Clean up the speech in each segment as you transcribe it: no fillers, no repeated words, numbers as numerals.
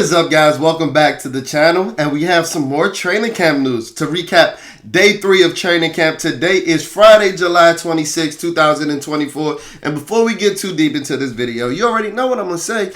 is up, guys? Welcome back to the channel, and we have some more training camp news. To recap, day 3 of training camp. Today is Friday, July 26, 2024, and before we get too deep into this video, you already know what I'm going to say.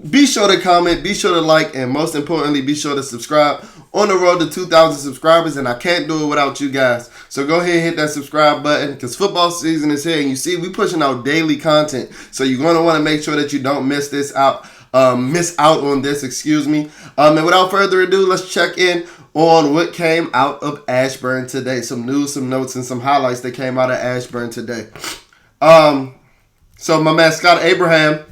Be sure to comment, be sure to like, and most importantly, be sure to subscribe. On the road to 2,000 subscribers, and I can't do it without you guys. So go ahead and hit that subscribe button, because football season is here, and you see we pushing out daily content. So you're going to want to make sure that you don't miss out on this, excuse me. And without further ado, let's check in on what came out of Ashburn today. Some news, some notes, and some highlights that came out of Ashburn today. So my man Scott Abraham,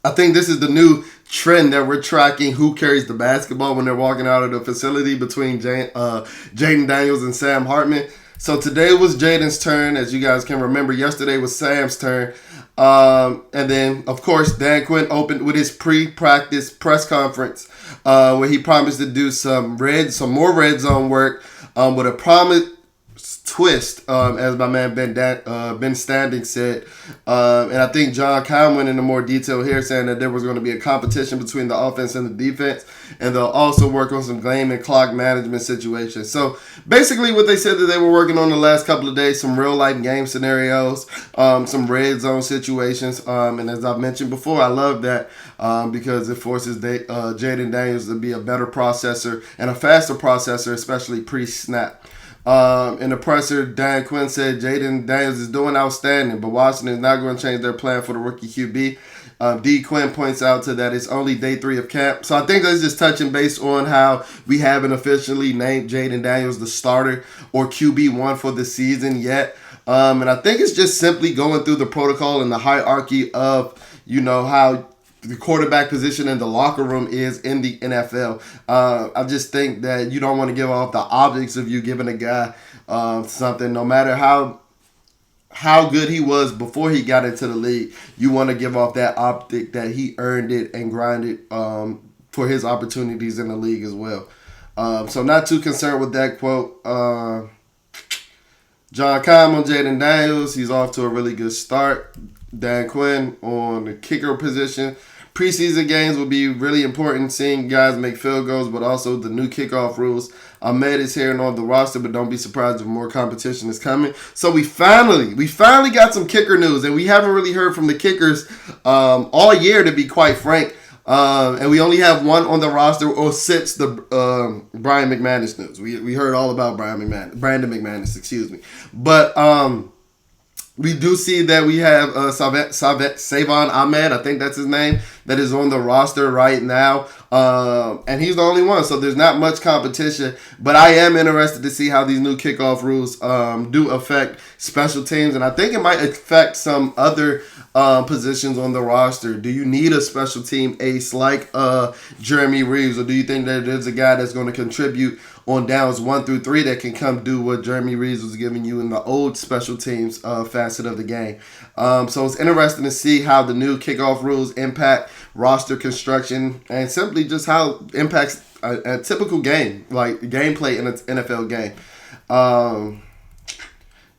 I think this is the new trend that we're tracking who carries the basketball when they're walking out of the facility between Jayden Daniels and Sam Hartman. So today was Jayden's turn. As you guys can remember, yesterday was Sam's turn. And then, of course, Dan Quinn opened with his pre-practice press conference where he promised to do some more red zone work with a promise twist, as my man Ben Standing said. And I think John Kine went into more detail here, saying that there was going to be a competition between the offense and the defense, and they'll also work on some game and clock management situations. So basically what they said that they were working on the last couple of days, some real-life game scenarios, some red zone situations. And as I've mentioned before, I love that because it forces Jayden Daniels to be a better processor and a faster processor, especially pre-snap. In the presser, Dan Quinn said Jayden Daniels is doing outstanding, but Washington is not going to change their plan for the rookie QB. D. Quinn points out to that it's only day 3 of camp. So I think that's just touching base on how we haven't officially named Jayden Daniels the starter or QB1 for the season yet. And I think it's just simply going through the protocol and the hierarchy of, how the quarterback position in the locker room is in the NFL. I just think that you don't want to give off the optics of you giving a guy something, no matter how good he was before he got into the league. You want to give off that optic that he earned it and grinded for his opportunities in the league as well. So not too concerned with that quote. John Kine on Jayden Daniels. He's off to a really good start. Dan Quinn on the kicker position. Preseason games will be really important, seeing guys make field goals, but also the new kickoff rules. Ahmed is here and on the roster, but don't be surprised if more competition is coming. So we finally got some kicker news, and we haven't really heard from the kickers all year, to be quite frank. And we only have one on the roster, or since the Brian McManus news. We heard all about Brandon McManus, excuse me. But we do see that we have Savon Ahmed, I think that's his name, that is on the roster right now. And he's the only one, so there's not much competition. But I am interested to see how these new kickoff rules do affect special teams. And I think it might affect some other positions on the roster. Do you need a special team ace like Jeremy Reeves, or do you think that there's a guy that's going to contribute on downs 1 through 3 that can come do what Jeremy Reeves was giving you in the old special teams facet of the game? So it's interesting to see how the new kickoff rules impact roster construction, and simply just how it impacts a typical game, like gameplay in an NFL game.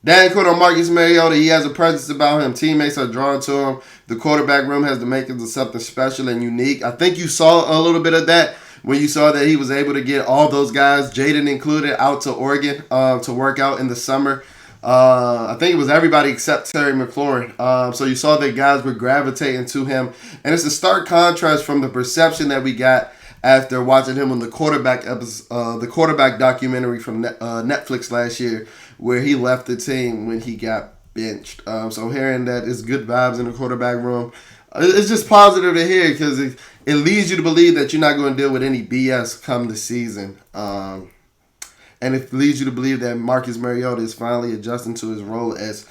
Dan Quinn on Marcus Mariota, he has a presence about him. Teammates are drawn to him. The quarterback room has the makings of something special and unique. I think you saw a little bit of that when you saw that he was able to get all those guys, Jayden included, out to Oregon to work out in the summer. I think it was everybody except Terry McLaurin. So you saw that guys were gravitating to him. And it's a stark contrast from the perception that we got after watching him on the quarterback documentary from Netflix last year, where he left the team when he got benched. So hearing that it's good vibes in the quarterback room, it's just positive to hear, because it leads you to believe that you're not going to deal with any BS come the season. And it leads you to believe that Marcus Mariota is finally adjusting to his role as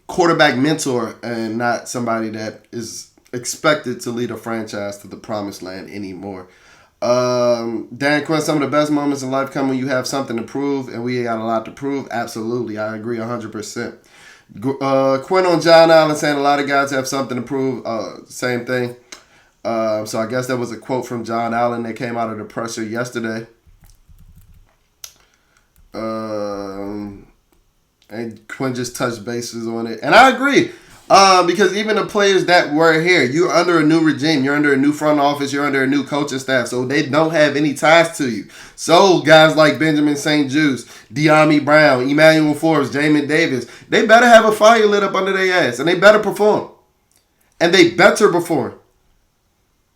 quarterback mentor and not somebody that is expected to lead a franchise to the promised land anymore. Dan Quinn, some of the best moments in life come when you have something to prove, and we got a lot to prove. Absolutely. I agree 100%. Quinn on John Allen saying a lot of guys have something to prove. Same thing. So I guess that was a quote from John Allen that came out of the presser yesterday. And Quinn just touched bases on it. And I agree. Because even the players that were here, you're under a new regime, you're under a new front office, you're under a new coaching staff, so they don't have any ties to you. So guys like Benjamin St. Juice, De'Ami Brown, Emanuel Forbes, Jamin Davis, they better have a fire lit up under their ass, and they better perform. And they better perform.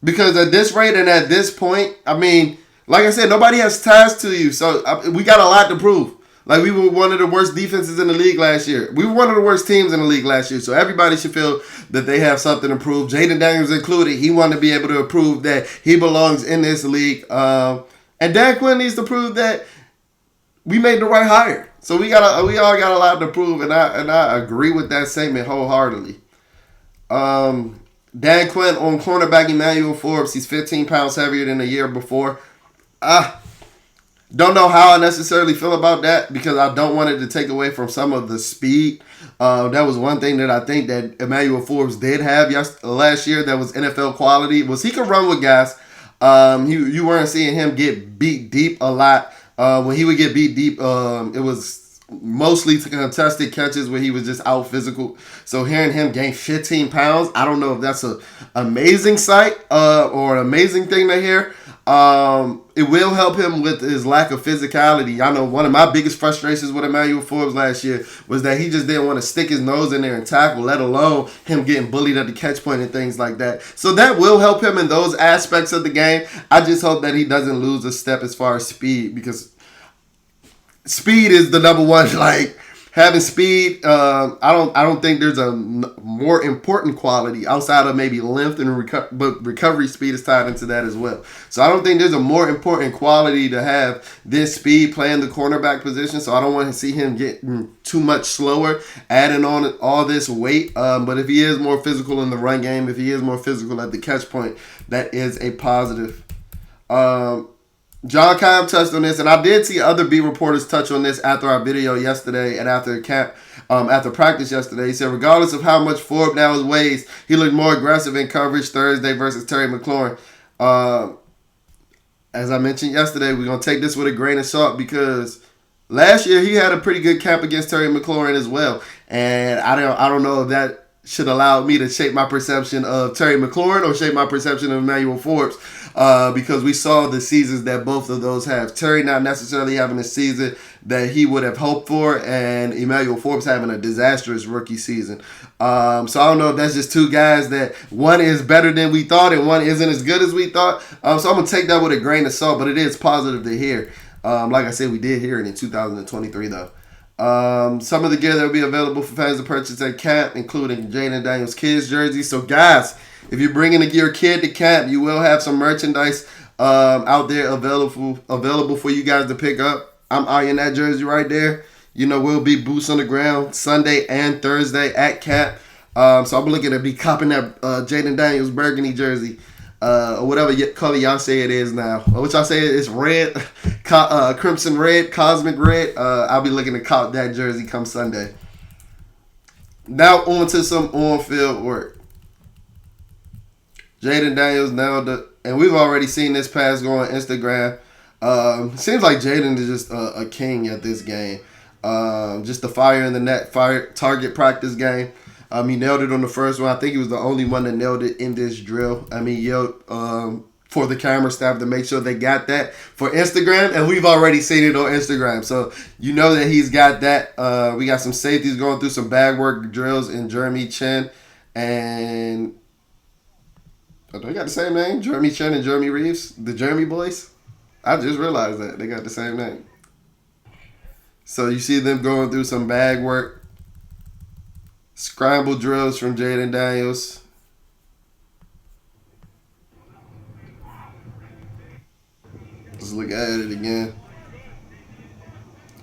Because at this rate and at this point, I mean, like I said, nobody has ties to you, so we got a lot to prove. Like, we were one of the worst defenses in the league last year. We were one of the worst teams in the league last year. So everybody should feel that they have something to prove. Jayden Daniels included. He wanted to be able to prove that he belongs in this league. And Dan Quinn needs to prove that we made the right hire. So we all got a lot to prove, and I agree with that statement wholeheartedly. Dan Quinn on cornerback Emanuel Forbes. He's 15 pounds heavier than the year before. Don't know how I necessarily feel about that because I don't want it to take away from some of the speed. That was one thing that I think that Emanuel Forbes did have last year that was NFL quality, was he could run with guys. You weren't seeing him get beat deep a lot. When he would get beat deep, it was mostly to contested catches where he was just out physical. So hearing him gain 15 pounds, I don't know if that's an amazing sight or an amazing thing to hear. It will help him with his lack of physicality. I know one of my biggest frustrations with Emanuel Forbes last year was that he just didn't want to stick his nose in there and tackle, let alone him getting bullied at the catch point and things like that. So that will help him in those aspects of the game. I just hope that he doesn't lose a step as far as speed, because speed is the number one. Like, having speed, I don't think there's a more important quality outside of maybe length and but recovery speed is tied into that as well. So I don't think there's a more important quality to have this speed playing the cornerback position. So I don't want to see him get too much slower, adding on all this weight. But if he is more physical in the run game, if he is more physical at the catch point, that is a positive. John Keim touched on this, and I did see other beat reporters touch on this after our video yesterday and after practice yesterday. He said, regardless of how much Forbes now weighs, he looked more aggressive in coverage Thursday versus Terry McLaurin. As I mentioned yesterday, we're going to take this with a grain of salt because last year he had a pretty good camp against Terry McLaurin as well. And I don't know if that should allow me to shape my perception of Terry McLaurin or shape my perception of Emanuel Forbes. Because we saw the seasons that both of those have. Terry not necessarily having a season that he would have hoped for, and Emanuel Forbes having a disastrous rookie season. So I don't know if that's just two guys that one is better than we thought and one isn't as good as we thought. So I'm going to take that with a grain of salt, but it is positive to hear. Like I said, we did hear it in 2023, though. Some of the gear that will be available for fans to purchase at camp, including Jayden Daniels' kids' jerseys. So, guys, if you're bringing your kid to camp, you will have some merchandise out there available for you guys to pick up. I'm eyeing that jersey right there. You know, we'll be boots on the ground Sunday and Thursday at camp. So I'm looking to be copping that Jayden Daniels burgundy jersey. Or whatever color y'all say it is now. Which I say it's red, crimson red, cosmic red. I'll be looking to cop that jersey come Sunday. Now on to some on-field work. Jayden Daniels nailed it. And we've already seen this pass go on Instagram. Seems like Jayden is just a king at this game. Just the fire in the net, target practice game. He nailed it on the first one. I think he was the only one that nailed it in this drill. He yelled for the camera staff to make sure they got that for Instagram, and we've already seen it on Instagram. So you know that he's got that. We got some safeties going through some bag work drills in Jeremy Chin and do they got the same name? Jeremy Chin and Jeremy Reeves, the Jeremy boys. I just realized that they got the same name. So you see them going through some bag work. Scramble drills from Jayden Daniels. Let's look at it again.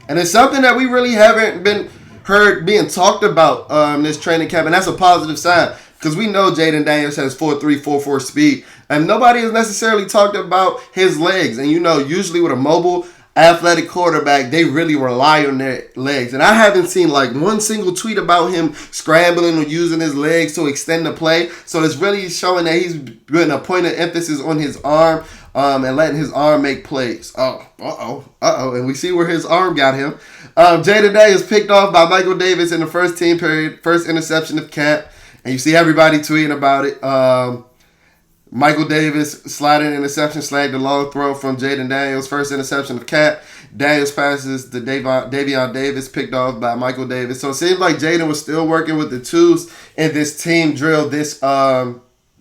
And it's something that we really haven't been heard being talked about this training camp, and that's a positive sign because we know Jayden Daniels has 4.3, 4.4 speed, and nobody has necessarily talked about his legs. And you know, usually with a mobile athletic quarterback, they really rely on their legs. And I haven't seen like one single tweet about him scrambling or using his legs to extend the play. So it's really showing that he's putting a point of emphasis on his arm and letting his arm make plays. And we see where his arm got him. Jayden Daniels picked off by Michael Davis in the first team period, first interception of camp. And you see everybody tweeting about it. Michael Davis sliding interception, slagged the long throw from Jayden Daniels. First interception of Cat. Daniels passes to Davion Davis, picked off by Michael Davis. So it seems like Jayden was still working with the twos in this team drill this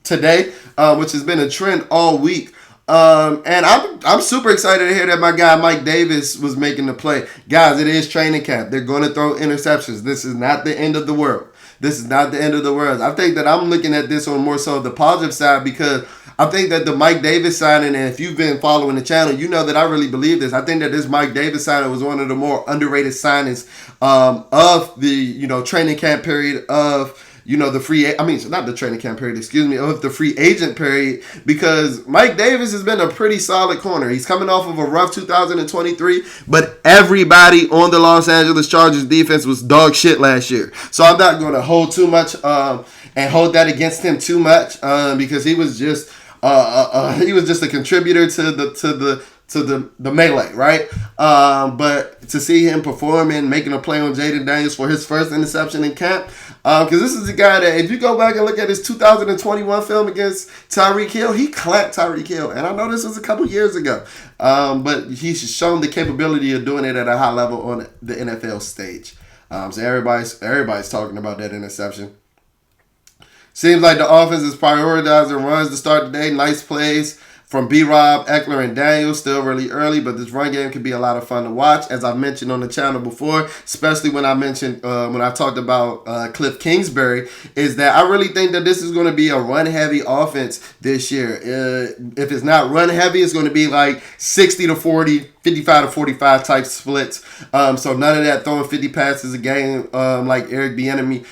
today, which has been a trend all week. And I'm super excited to hear that my guy Mike Davis was making the play. Guys, it is training camp. They're going to throw interceptions. This is not the end of the world. This is not the end of the world. I think that I'm looking at this on more so the positive side, because I think that the Mike Davis signing, and if you've been following the channel, you know that I really believe this. I think that this Mike Davis signing was one of the more underrated signings of the training camp period of not the training camp period, of the free agent period, because Mike Davis has been a pretty solid corner. He's coming off of a rough 2023, but everybody on the Los Angeles Chargers defense was dog shit last year. So I'm not going to hold too much and hold that against him too much because he was just a contributor to the melee, right? But to see him performing, making a play on Jayden Daniels for his first interception in camp, because this is a guy that, if you go back and look at his 2021 film against Tyreek Hill, he clamped Tyreek Hill. And I know this was a couple years ago, but he's shown the capability of doing it at a high level on the NFL stage. So everybody's talking about that interception. Seems like the offense is prioritizing runs to start the day. Nice plays from B-Rob, Eckler, and Daniels. Still really early, but this run game can be a lot of fun to watch, as I've mentioned on the channel before, especially when I mentioned when I talked about Cliff Kingsbury, is that I really think that this is going to be a run-heavy offense this year. If it's not run-heavy, it's going to be like 60-40, 55-45 type splits. So none of that throwing 50 passes a game like Eric Bieniemy.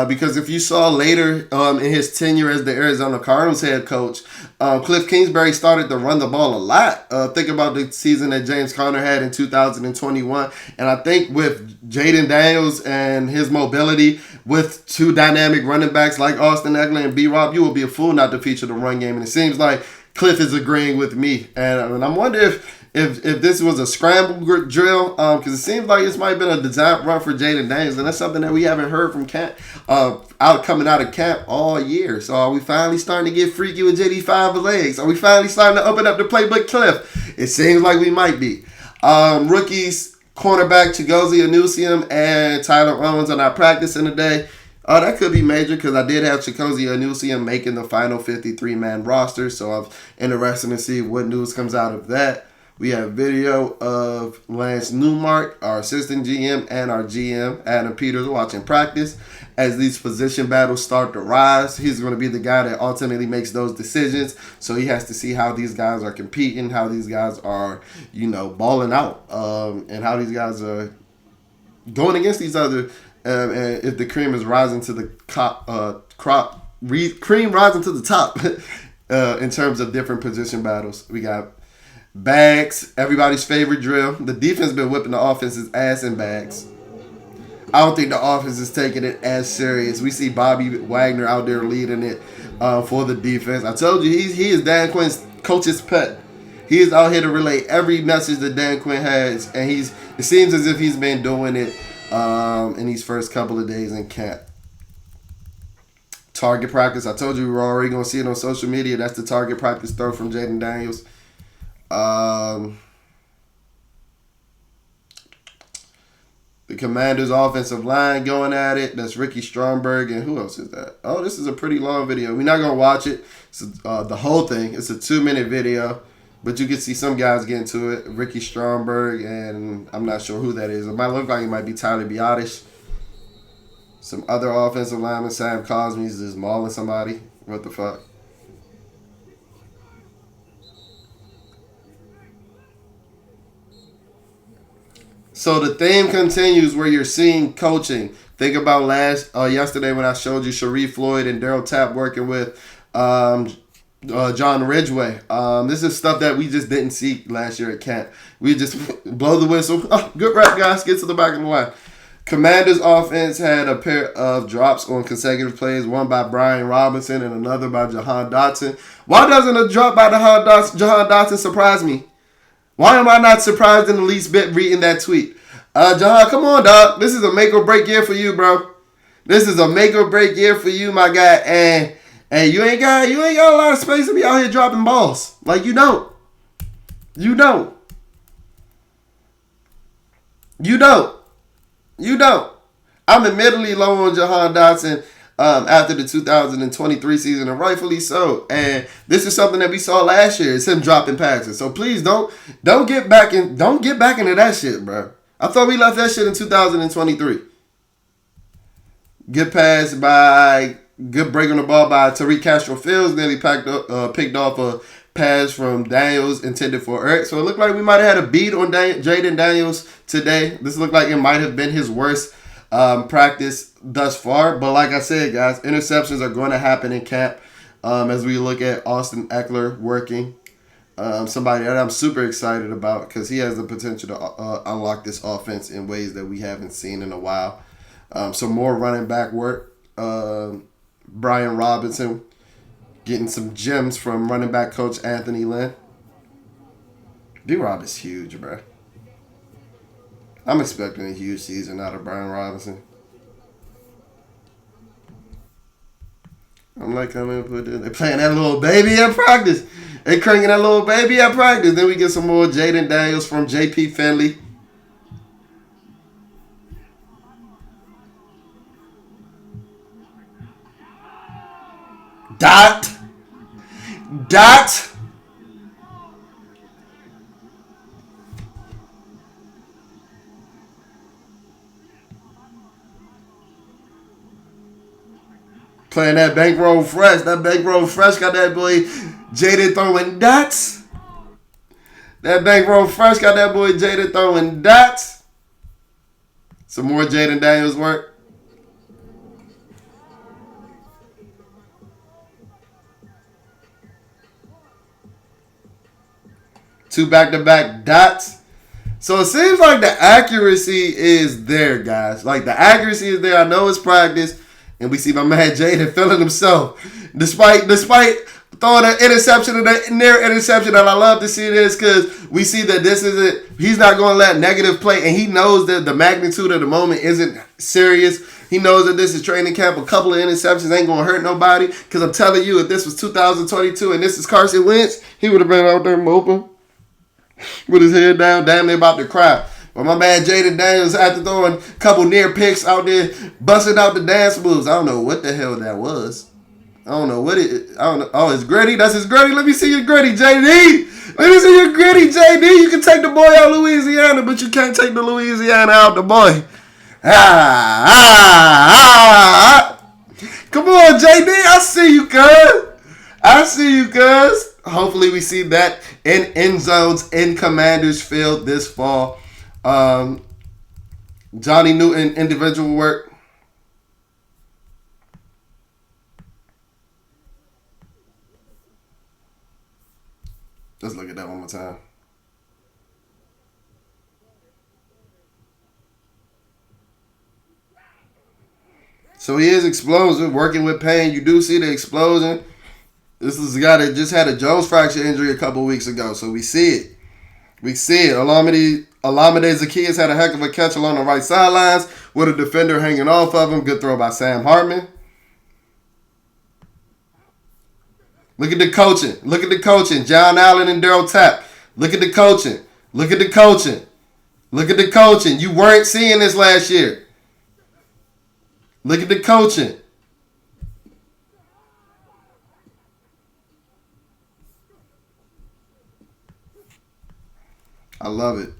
Because if you saw later in his tenure as the Arizona Cardinals head coach, Cliff Kingsbury started to run the ball a lot. Think about the season that James Conner had in 2021. And I think with Jayden Daniels and his mobility, with two dynamic running backs like Austin Eckler and B-Rob, you will be a fool not to feature the run game. And it seems like Cliff is agreeing with me. And I'm wondering if this was a scramble drill, because it seems like this might have been a design run for Jayden Daniels, and that's something that we haven't heard from camp, coming out of camp all year. So are we finally starting to get freaky with JD 5 legs? Are we finally starting to open up the playbook, Cliff? It seems like we might be. Rookies, cornerback Chigozie Anusium and Tyler Owens are not practicing today. That could be major, because I did have Chigozie Anusium making the final 53-man roster, so I'm interested to see what news comes out of that. We have video of Lance Newmark, our assistant GM, and our GM, Adam Peters, watching practice. As these position battles start to rise, he's going to be the guy that ultimately makes those decisions. So he has to see how these guys are competing, how these guys are, balling out, and how these guys are going against each other. And if the cream is rising to the cream rising to the top in terms of different position battles. We got bags, everybody's favorite drill. The defense has been whipping the offense's ass in bags. I don't think the offense is taking it as serious. We see Bobby Wagner out there leading it for the defense. I told you, he is Dan Quinn's coach's pet. He is out here to relay every message that Dan Quinn has, and it seems as if he's been doing it in these first couple of days in camp. Target practice. I told you we were already going to see it on social media. That's the target practice throw from Jayden Daniels. The Commanders' offensive line going at it. That's Ricky Stromberg, and who else is that? Oh, this is a pretty long video. We're not going to watch it. It's the whole thing. It's a 2-minute video, but you can see some guys getting to it. Ricky Stromberg, and I'm not sure who that is. It might look like it might be Tyler Biotish. Some other offensive lineman, Sam Cosme, is just mauling somebody. What the fuck? So the theme continues where you're seeing coaching. Think about yesterday when I showed you Sharif Floyd and Daryl Tapp working with John Ridgeway. This is stuff that we just didn't see last year at camp. We just blow the whistle. Oh, good rep, guys. Get to the back of the line. Commanders offense had a pair of drops on consecutive plays, one by Brian Robinson and another by Jahan Dotson. Why doesn't a drop by Jahan Dotson surprise me? Why am I not surprised in the least bit reading that tweet? Jahan, come on, dog. This is a make or break year for you, bro. This is a make or break year for you, my guy. And you ain't got a lot of space to be out here dropping balls. Like you don't. You don't. You don't. You don't. I'm admittedly low on Jahan Dotson after the 2023 season, and rightfully so. And this is something that we saw last year. It's him dropping passes. So please don't get back into that shit, bro. I thought we left that shit in 2023. Good pass by good break on the ball by Tariq Castro-Fields. Nearly picked off a pass from Daniels intended for Ertz. So it looked like we might have had a beat on Jayden Daniels today. This looked like it might have been his worst practice thus far. But like I said, guys, interceptions are going to happen in camp as we look at Austin Eckler working. Somebody that I'm super excited about because he has the potential to unlock this offense in ways that we haven't seen in a while. Some more running back work. Brian Robinson getting some gems from running back coach Anthony Lynn. B-Rob is huge, bro. I'm expecting a huge season out of Brian Robinson. I'm like, they're playing that little baby at practice. They cranking that little baby at practice. Then we get some more Jayden Daniels from J.P. Finley. Dot. Playing that bankroll fresh. That bankroll fresh got that boy Jayden throwing dots. That bankroll fresh got that boy Jayden throwing dots. Some more Jayden Daniels work. Two back-to-back dots. So it seems like the accuracy is there, guys. Like the accuracy is there. I know it's practice. And we see my man Jayden feeling himself. Despite throwing an interception and a near interception. And I love to see this because we see that this isn't, he's not going to let negative play. And he knows that the magnitude of the moment isn't serious. He knows that this is training camp. A couple of interceptions ain't going to hurt nobody. Because I'm telling you, if this was 2022 and this is Carson Wentz, he would have been out there moping with his head down, damn near about to cry. But my man Jayden Daniels, after throwing a couple near picks out there, busting out the dance moves. I don't know what the hell that was. I don't know. Oh, it's gritty. That's his gritty. Let me see your gritty, JD. Let me see your gritty, JD. You can take the boy out of Louisiana, but you can't take the Louisiana out the boy. Come on, JD. I see you, cuz. Hopefully we see that in end zones in Commanders Field this fall. Johnny Newton individual work. Let's look at that one more time. So he is explosive, working with pain. You do see the explosion. This is a guy that just had a Jones fracture injury a couple weeks ago. So we see it. Olamide Zaccheaus had a heck of a catch along the right sidelines with a defender hanging off of him. Good throw by Sam Hartman. Look at the coaching. John Allen and Darryl Tapp. Look at the coaching. You weren't seeing this last year. Look at the coaching. I love it.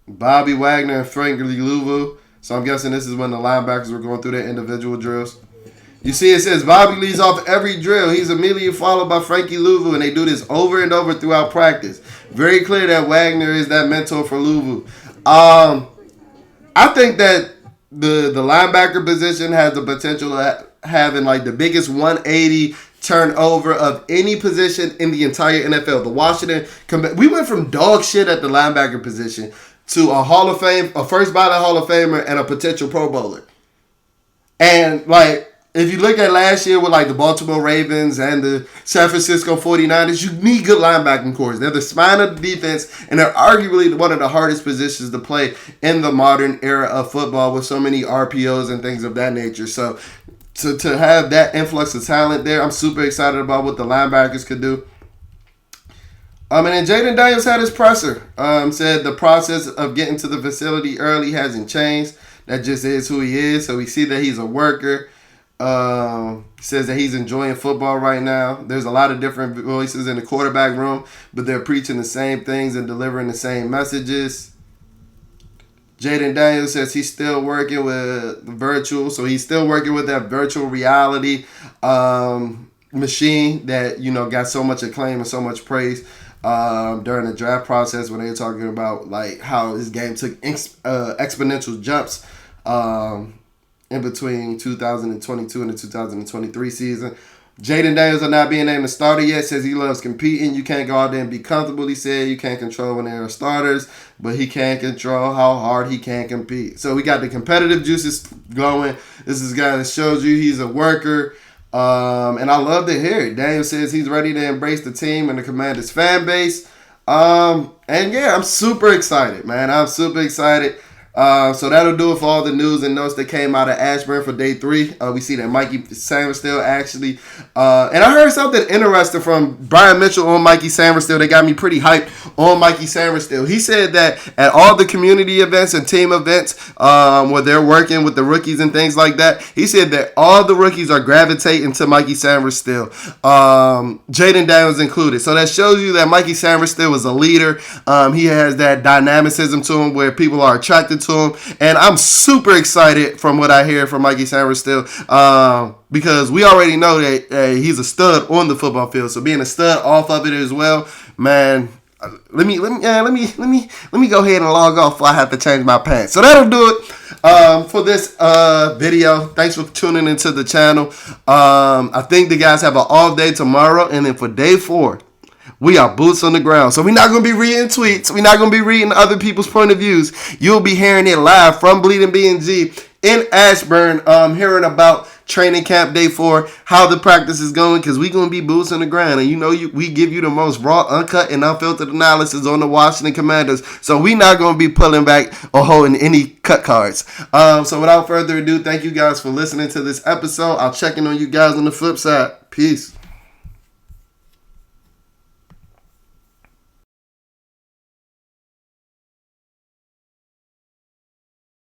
Bobby Wagner and Frank Louvu. So I'm guessing this is when the linebackers were going through their individual drills. You see it says Bobby leads off every drill. He's immediately followed by Frankie Louvu, and they do this over and over throughout practice. Very clear that Wagner is that mentor for Louvu. I think that the linebacker position has the potential of having like the biggest 180 turnover of any position in the entire NFL. The Washington, we went from dog shit at the linebacker position to a Hall of Fame, a first ballot Hall of Famer, and a potential Pro Bowler. And like if you look at last year with like the Baltimore Ravens and the San Francisco 49ers, you need good linebacking cores. They're the spine of the defense, and they're arguably one of the hardest positions to play in the modern era of football with so many RPOs and things of that nature. So to have that influx of talent there, I'm super excited about what the linebackers could do. And then Jayden Daniels had his presser. Said the process of getting to the facility early hasn't changed. That just is who he is. So we see that he's a worker. Says that he's enjoying football right now. There's a lot of different voices in the quarterback room, but they're preaching the same things and delivering the same messages. Jayden Daniels says he's still working with virtual, so he's still working with that virtual reality machine that, you know, got so much acclaim and so much praise during the draft process when they were talking about like how his game took exponential jumps in between 2022 and the 2023 season. Jayden Daniels are not being named a starter yet. Says he loves competing. You can't go out there and be comfortable. He said you can't control when there are starters, but he can control how hard he can compete. So we got the competitive juices glowing. This is a guy that shows you he's a worker. And I love to hear it. Daniel says he's ready to embrace the team and the Commanders fan base. And yeah, I'm super excited, man. I'm super excited. So that'll do it for all the news and notes that came out of Ashburn for day 3. We see that Mikey Samerstill actually, and I heard something interesting from Brian Mitchell on Mikey Samerstill that got me pretty hyped on Mikey Samerstill. He said that at all the community events and team events where they're working with the rookies and things like that, he said that all the rookies are gravitating to Mikey Samerstill, Jayden Daniels included. So that shows you that Mikey Samerstill is a leader. He has that dynamicism to him where people are attracted to him, and I'm super excited from what I hear from Mikey Samerstill, because we already know that he's a stud on the football field. So being a stud off of it as well, man. Let me go ahead and log off before I have to change my pants. So that'll do it for this video. Thanks for tuning into the channel. I think the guys have an off day tomorrow, and then for day 4. We are boots on the ground. So we're not going to be reading tweets. We're not going to be reading other people's point of views. You'll be hearing it live from Bleeding B&G in Ashburn, hearing about training camp day 4, how the practice is going, because we're going to be boots on the ground. And you know, we give you the most raw, uncut, and unfiltered analysis on the Washington Commanders. So we're not going to be pulling back or holding any cut cards. So without further ado, thank you guys for listening to this episode. I'll check in on you guys on the flip side. Peace.